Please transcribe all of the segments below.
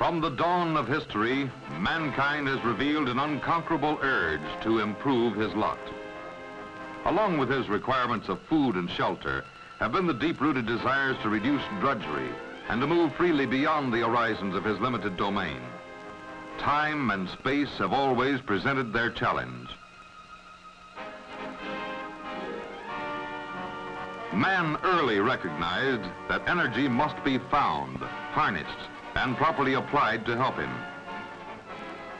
From the dawn of history, mankind has revealed an unconquerable urge to improve his lot. Along with his requirements of food and shelter have been the deep-rooted desires to reduce drudgery and to move freely beyond the horizons of his limited domain. Time and space have always presented their challenge. Man early recognized that energy must be found, harnessed, and properly applied to help him.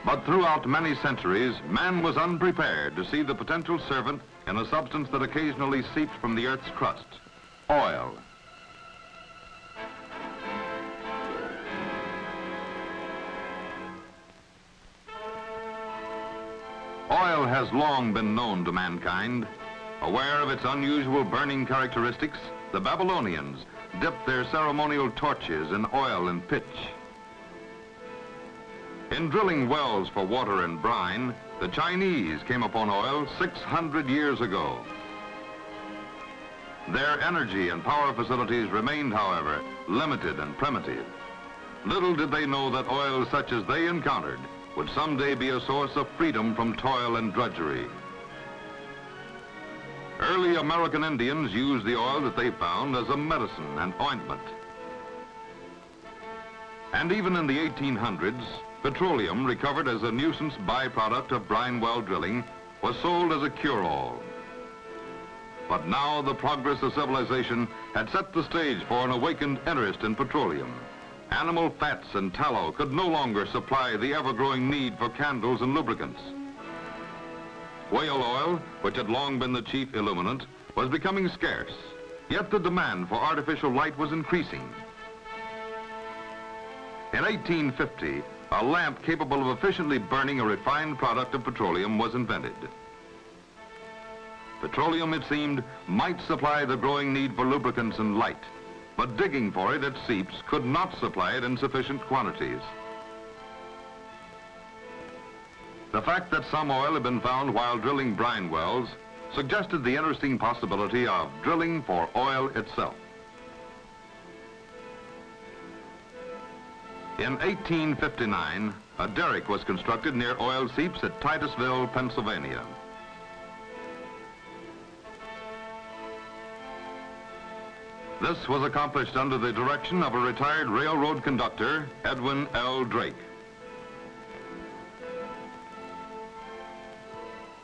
But throughout many centuries, man was unprepared to see the potential servant in a substance that occasionally seeps from the Earth's crust, oil. Oil has long been known to mankind. Aware of its unusual burning characteristics, the Babylonians dipped their ceremonial torches in oil and pitch. In drilling wells for water and brine, the Chinese came upon oil 600 years ago. Their energy and power facilities remained, however, limited and primitive. Little did they know that oil such as they encountered would someday be a source of freedom from toil and drudgery. Early American Indians used the oil that they found as a medicine and ointment. And even in the 1800s, petroleum, recovered as a nuisance byproduct of brine well drilling, was sold as a cure-all. But now the progress of civilization had set the stage for an awakened interest in petroleum. Animal fats and tallow could no longer supply the ever-growing need for candles and lubricants. Whale oil, which had long been the chief illuminant, was becoming scarce, yet the demand for artificial light was increasing. In 1850, a lamp capable of efficiently burning a refined product of petroleum was invented. Petroleum, it seemed, might supply the growing need for lubricants and light, but digging for it at seeps could not supply it in sufficient quantities. The fact that some oil had been found while drilling brine wells suggested the interesting possibility of drilling for oil itself. In 1859, a derrick was constructed near oil seeps at Titusville, Pennsylvania. This was accomplished under the direction of a retired railroad conductor, Edwin L.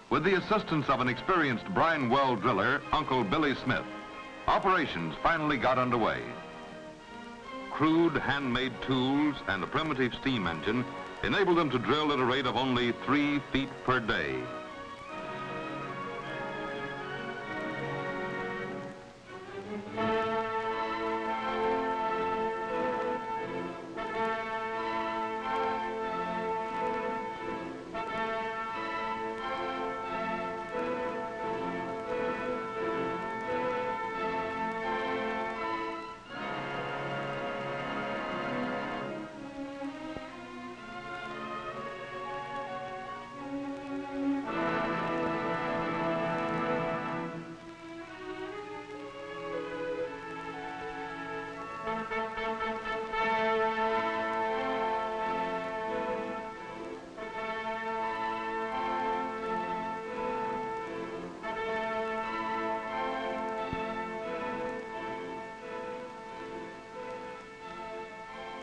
With the assistance of an experienced brine well driller, Uncle Billy Smith, operations finally got underway. Crude handmade tools and a primitive steam engine enabled them to drill at a rate of only 3 feet per day.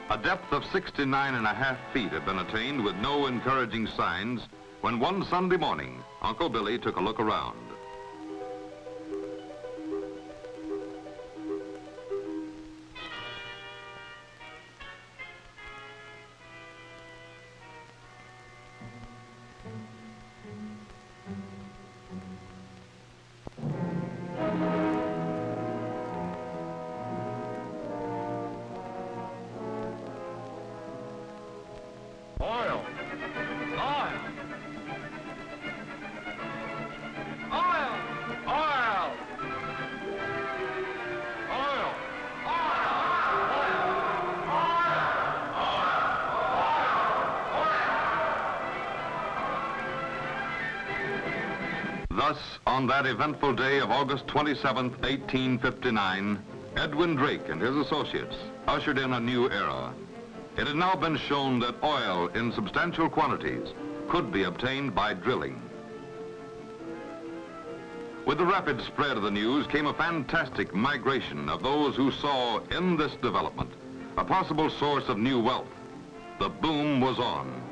A depth of 69.5 feet had been attained with no encouraging signs when one Sunday morning, Uncle Billy took a look around. Thus, on that eventful day of August 27, 1859, Edwin Drake and his associates ushered in a new era. It had now been shown that oil in substantial quantities could be obtained by drilling. With the rapid spread of the news came a fantastic migration of those who saw in this development a possible source of new wealth. The boom was on.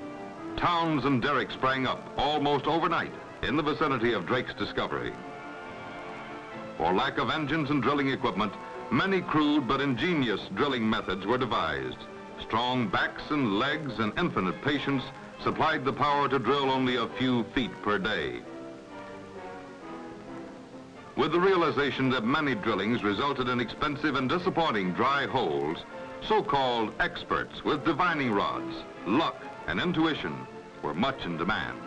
Towns and derricks sprang up almost overnight in the vicinity of Drake's discovery. For lack of engines and drilling equipment, many crude but ingenious drilling methods were devised. Strong backs and legs and infinite patience supplied the power to drill only a few feet per day. With the realization that many drillings resulted in expensive and disappointing dry holes, so-called experts with divining rods, luck, and intuition were much in demand.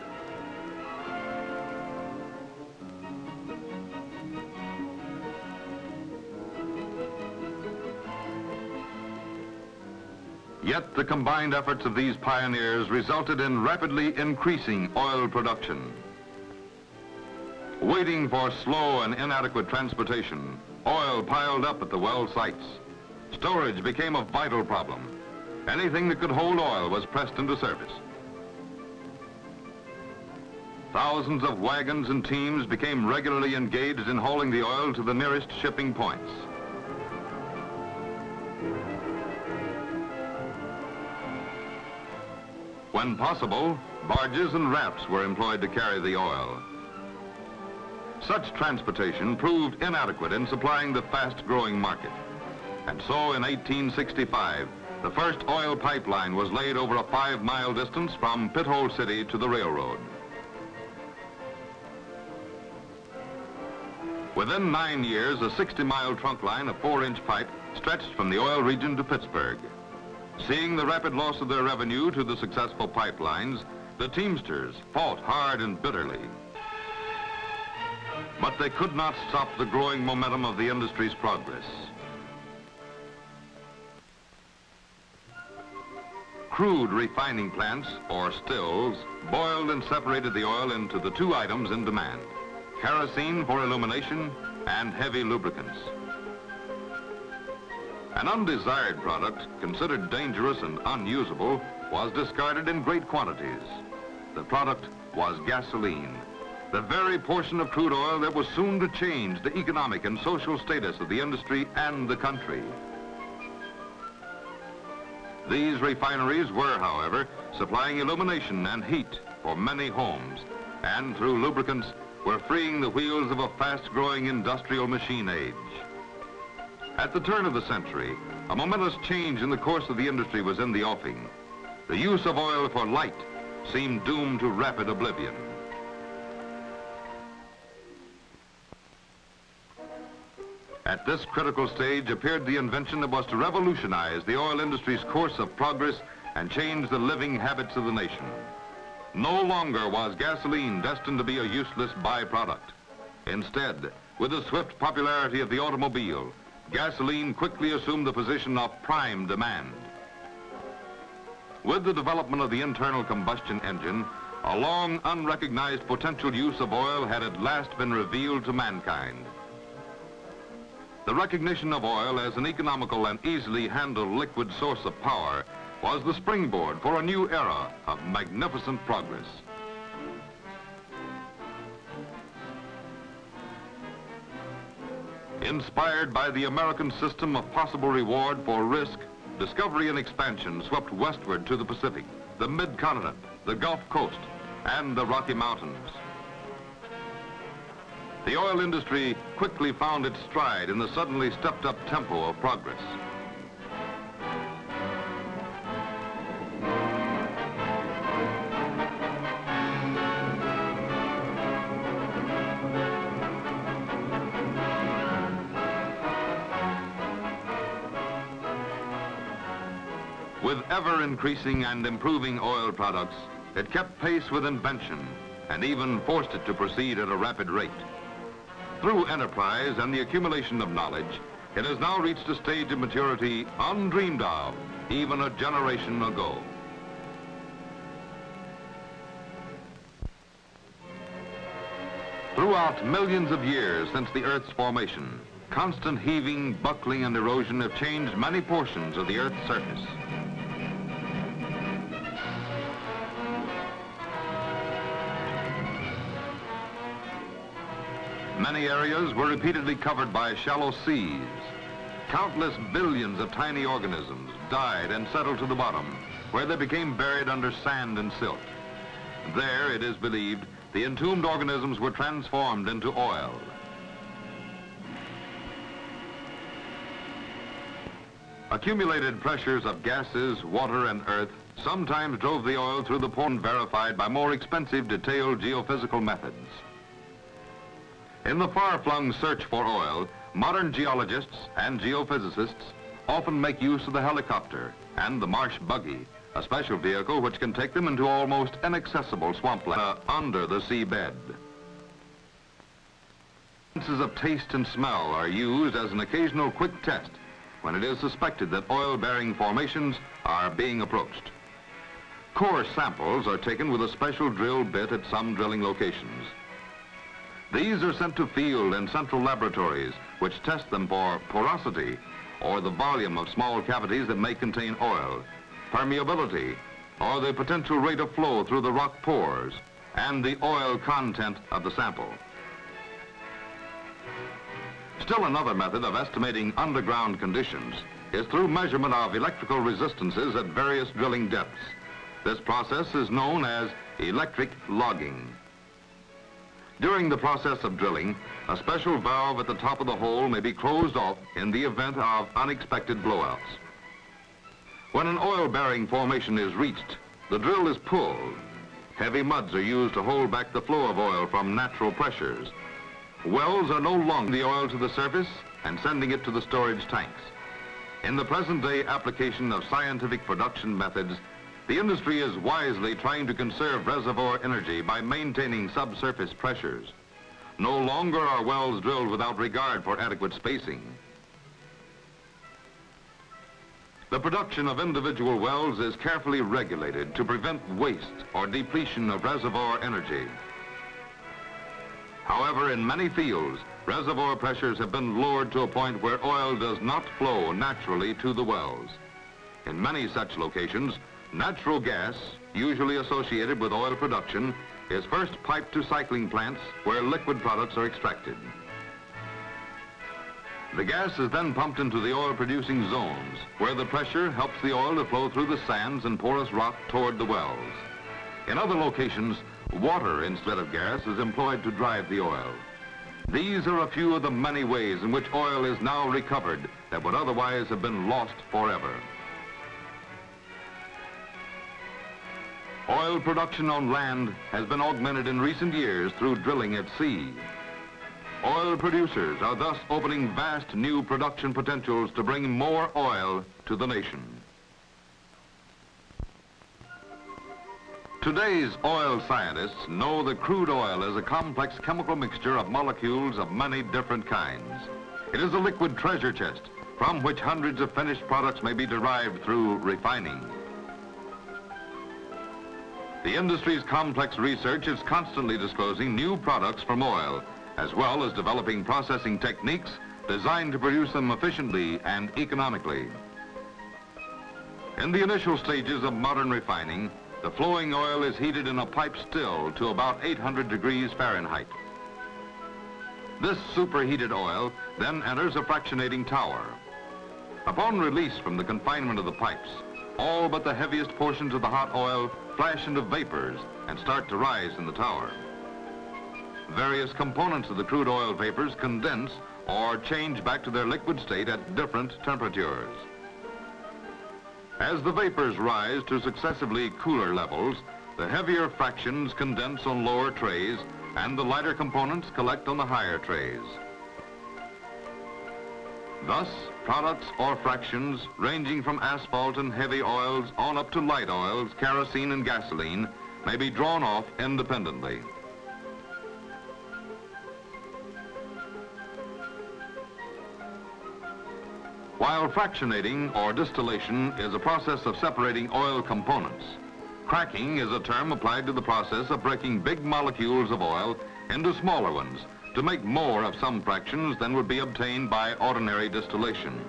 Yet the combined efforts of these pioneers resulted in rapidly increasing oil production. Waiting for slow and inadequate transportation, oil piled up at the well sites. Storage became a vital problem. Anything that could hold oil was pressed into service. Thousands of wagons and teams became regularly engaged in hauling the oil to the nearest shipping points. When possible, barges and rafts were employed to carry the oil. Such transportation proved inadequate in supplying the fast-growing market. And so in 1865, the first oil pipeline was laid over a 5-mile distance from Pithole City to the railroad. Within 9 years, a 60-mile trunk line of 4-inch pipe stretched from the oil region to Pittsburgh. Seeing the rapid loss of their revenue to the successful pipelines, the Teamsters fought hard and bitterly. But they could not stop the growing momentum of the industry's progress. Crude refining plants, or stills, boiled and separated the oil into the two items in demand: kerosene for illumination and heavy lubricants. An undesired product, considered dangerous and unusable, was discarded in great quantities. The product was gasoline, the very portion of crude oil that was soon to change the economic and social status of the industry and the country. These refineries were, however, supplying illumination and heat for many homes, and through lubricants were freeing the wheels of a fast-growing industrial machine age. At the turn of the century, a momentous change in the course of the industry was in the offing. The use of oil for light seemed doomed to rapid oblivion. At this critical stage appeared the invention that was to revolutionize the oil industry's course of progress and change the living habits of the nation. No longer was gasoline destined to be a useless byproduct. Instead, with the swift popularity of the automobile, gasoline quickly assumed the position of prime demand. With the development of the internal combustion engine, a long unrecognized potential use of oil had at last been revealed to mankind. The recognition of oil as an economical and easily handled liquid source of power was the springboard for a new era of magnificent progress. Inspired by the American system of possible reward for risk, discovery and expansion swept westward to the Pacific, the mid-continent, the Gulf Coast, and the Rocky Mountains. The oil industry quickly found its stride in the suddenly stepped-up tempo of progress. With ever-increasing and improving oil products, it kept pace with invention and even forced it to proceed at a rapid rate. Through enterprise and the accumulation of knowledge, it has now reached a stage of maturity undreamed of even a generation ago. Throughout millions of years since the Earth's formation, constant heaving, buckling, and erosion have changed many portions of the Earth's surface. Many areas were repeatedly covered by shallow seas. Countless billions of tiny organisms died and settled to the bottom, where they became buried under sand and silt. There, it is believed, the entombed organisms were transformed into oil. Accumulated pressures of gases, water, and earth sometimes drove the oil through the pore, verified by more expensive, detailed geophysical methods. In the far-flung search for oil, modern geologists and geophysicists often make use of the helicopter and the marsh buggy, a special vehicle which can take them into almost inaccessible swampland under the seabed. Senses of taste and smell are used as an occasional quick test when it is suspected that oil-bearing formations are being approached. Core samples are taken with a special drill bit at some drilling locations. These are sent to field and central laboratories, which test them for porosity, or the volume of small cavities that may contain oil, permeability, or the potential rate of flow through the rock pores, and the oil content of the sample. Still another method of estimating underground conditions is through measurement of electrical resistances at various drilling depths. This process is known as electric logging. During the process of drilling, a special valve at the top of the hole may be closed off in the event of unexpected blowouts. When an oil-bearing formation is reached, the drill is pulled. Heavy muds are used to hold back the flow of oil from natural pressures. Wells are no longer the oil to the surface and sending it to the storage tanks. In the present-day application of scientific production methods, the industry is wisely trying to conserve reservoir energy by maintaining subsurface pressures. No longer are wells drilled without regard for adequate spacing. The production of individual wells is carefully regulated to prevent waste or depletion of reservoir energy. However, in many fields, reservoir pressures have been lowered to a point where oil does not flow naturally to the wells. In many such locations, natural gas, usually associated with oil production, is first piped to cycling plants where liquid products are extracted. The gas is then pumped into the oil-producing zones, where the pressure helps the oil to flow through the sands and porous rock toward the wells. In other locations, water instead of gas is employed to drive the oil. These are a few of the many ways in which oil is now recovered that would otherwise have been lost forever. Oil production on land has been augmented in recent years through drilling at sea. Oil producers are thus opening vast new production potentials to bring more oil to the nation. Today's oil scientists know that crude oil is a complex chemical mixture of molecules of many different kinds. It is a liquid treasure chest from which hundreds of finished products may be derived through refining. The industry's complex research is constantly disclosing new products from oil, as well as developing processing techniques designed to produce them efficiently and economically. In the initial stages of modern refining, the flowing oil is heated in a pipe still to about 800 degrees Fahrenheit. This superheated oil then enters a fractionating tower. Upon release from the confinement of the pipes, all but the heaviest portions of the hot oil flash into vapors and start to rise in the tower. Various components of the crude oil vapors condense or change back to their liquid state at different temperatures. As the vapors rise to successively cooler levels, the heavier fractions condense on lower trays and the lighter components collect on the higher trays. Thus, products or fractions ranging from asphalt and heavy oils on up to light oils, kerosene and gasoline may be drawn off independently. While fractionating or distillation is a process of separating oil components, cracking is a term applied to the process of breaking big molecules of oil into smaller ones to make more of some fractions than would be obtained by ordinary distillation.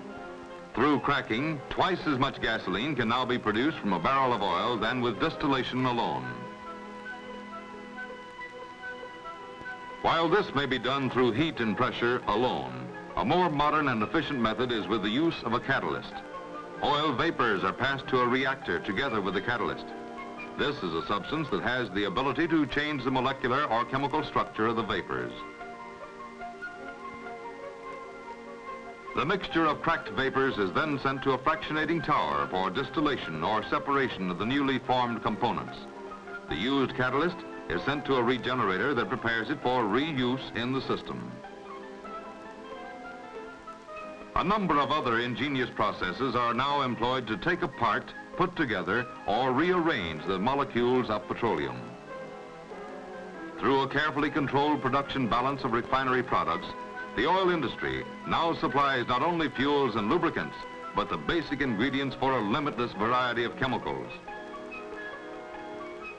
Through cracking, twice as much gasoline can now be produced from a barrel of oil than with distillation alone. While this may be done through heat and pressure alone, a more modern and efficient method is with the use of a catalyst. Oil vapors are passed to a reactor together with the catalyst. This is a substance that has the ability to change the molecular or chemical structure of the vapors. The mixture of cracked vapors is then sent to a fractionating tower for distillation or separation of the newly formed components. The used catalyst is sent to a regenerator that prepares it for reuse in the system. A number of other ingenious processes are now employed to take apart, put together, or rearrange the molecules of petroleum. Through a carefully controlled production balance of refinery products, the oil industry now supplies not only fuels and lubricants, but the basic ingredients for a limitless variety of chemicals.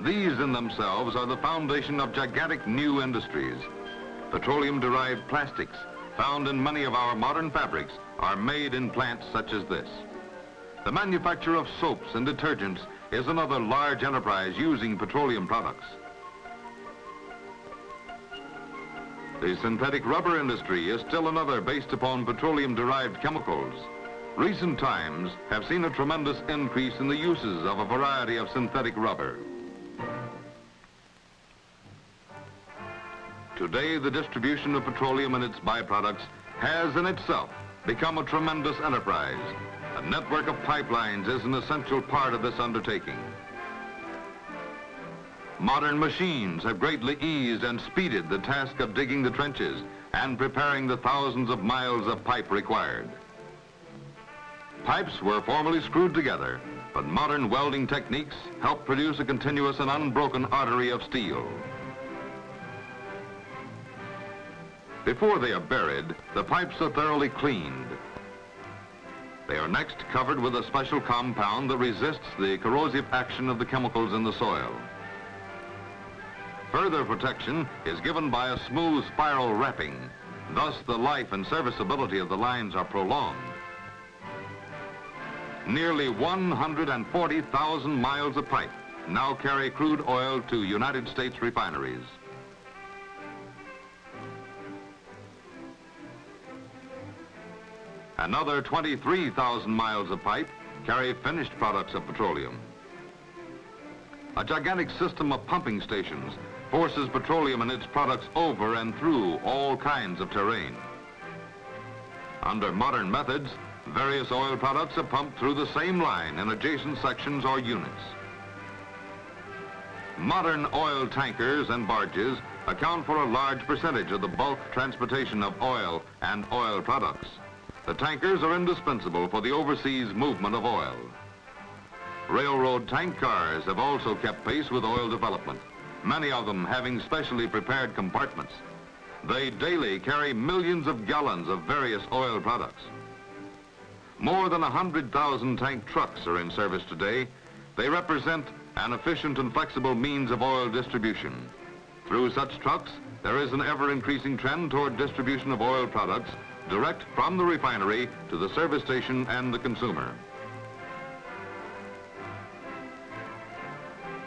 These in themselves are the foundation of gigantic new industries. Petroleum-derived plastics, found in many of our modern fabrics, are made in plants such as this. The manufacture of soaps and detergents is another large enterprise using petroleum products. The synthetic rubber industry is still another based upon petroleum-derived chemicals. Recent times have seen a tremendous increase in the uses of a variety of synthetic rubber. Today, the distribution of petroleum and its byproducts has in itself become a tremendous enterprise. A network of pipelines is an essential part of this undertaking. Modern machines have greatly eased and speeded the task of digging the trenches and preparing the thousands of miles of pipe required. Pipes were formerly screwed together, but modern welding techniques help produce a continuous and unbroken artery of steel. Before they are buried, the pipes are thoroughly cleaned. They are next covered with a special compound that resists the corrosive action of the chemicals in the soil. Further protection is given by a smooth spiral wrapping. Thus, the life and serviceability of the lines are prolonged. Nearly 140,000 miles of pipe now carry crude oil to United States refineries. Another 23,000 miles of pipe carry finished products of petroleum. A gigantic system of pumping stations forces petroleum and its products over and through all kinds of terrain. Under modern methods, various oil products are pumped through the same line in adjacent sections or units. Modern oil tankers and barges account for a large percentage of the bulk transportation of oil and oil products. The tankers are indispensable for the overseas movement of oil. Railroad tank cars have also kept pace with oil development, many of them having specially prepared compartments. They daily carry millions of gallons of various oil products. More than 100,000 tank trucks are in service today. They represent an efficient and flexible means of oil distribution. Through such trucks, there is an ever-increasing trend toward distribution of oil products direct from the refinery to the service station and the consumer.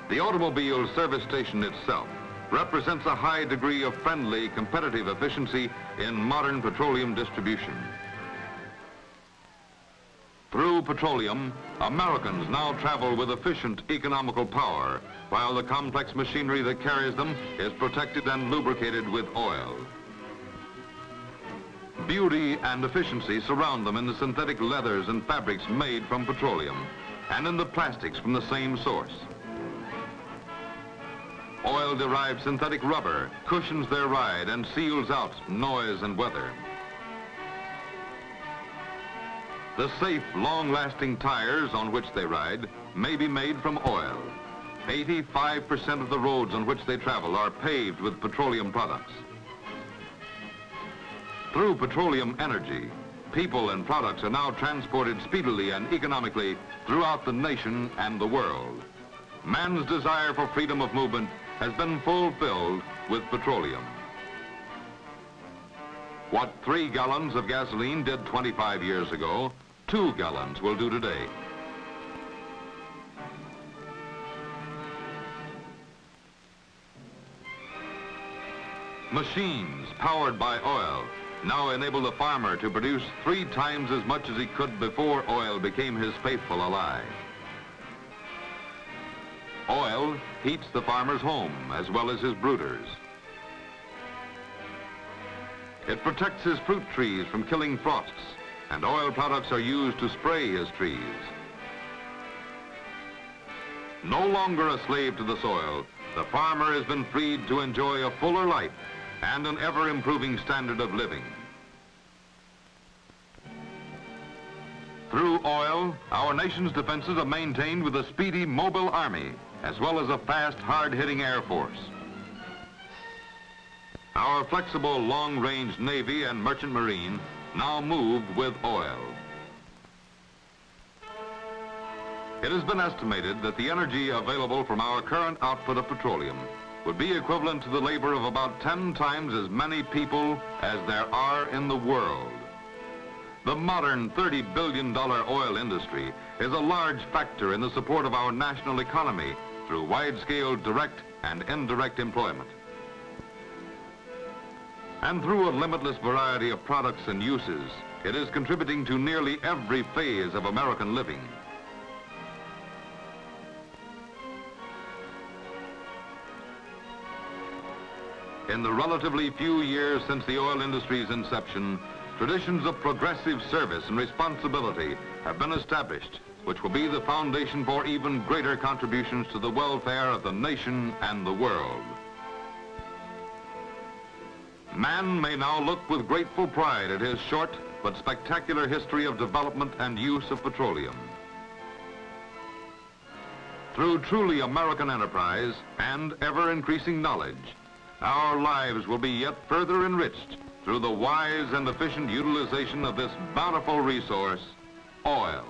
The automobile service station itself represents a high degree of friendly, competitive efficiency in modern petroleum distribution. Through petroleum, Americans now travel with efficient, economical power, while the complex machinery that carries them is protected and lubricated with oil. Beauty and efficiency surround them in the synthetic leathers and fabrics made from petroleum, and in the plastics from the same source. Oil-derived synthetic rubber cushions their ride and seals out noise and weather. The safe, long-lasting tires on which they ride may be made from oil. 85% of the roads on which they travel are paved with petroleum products. Through petroleum energy, people and products are now transported speedily and economically throughout the nation and the world. Man's desire for freedom of movement has been fulfilled with petroleum. What 3 gallons of gasoline did 25 years ago, 2 gallons will do today. Machines powered by oil now enable the farmer to produce 3 times as much as he could before oil became his faithful ally. Oil heats the farmer's home as well as his brooders. It protects his fruit trees from killing frosts, and oil products are used to spray his trees. No longer a slave to the soil, the farmer has been freed to enjoy a fuller life and an ever-improving standard of living. Through oil, our nation's defenses are maintained with a speedy mobile army, as well as a fast, hard-hitting Air Force. Our flexible, long-range Navy and Merchant Marine now move with oil. It has been estimated that the energy available from our current output of petroleum would be equivalent to the labor of about 10 times as many people as there are in the world. The modern $30 billion oil industry is a large factor in the support of our national economy through wide-scale direct and indirect employment. And through a limitless variety of products and uses, it is contributing to nearly every phase of American living. In the relatively few years since the oil industry's inception, traditions of progressive service and responsibility have been established, which will be the foundation for even greater contributions to the welfare of the nation and the world. Man may now look with grateful pride at his short but spectacular history of development and use of petroleum. Through truly American enterprise and ever-increasing knowledge, our lives will be yet further enriched through the wise and efficient utilization of this bountiful resource, oil.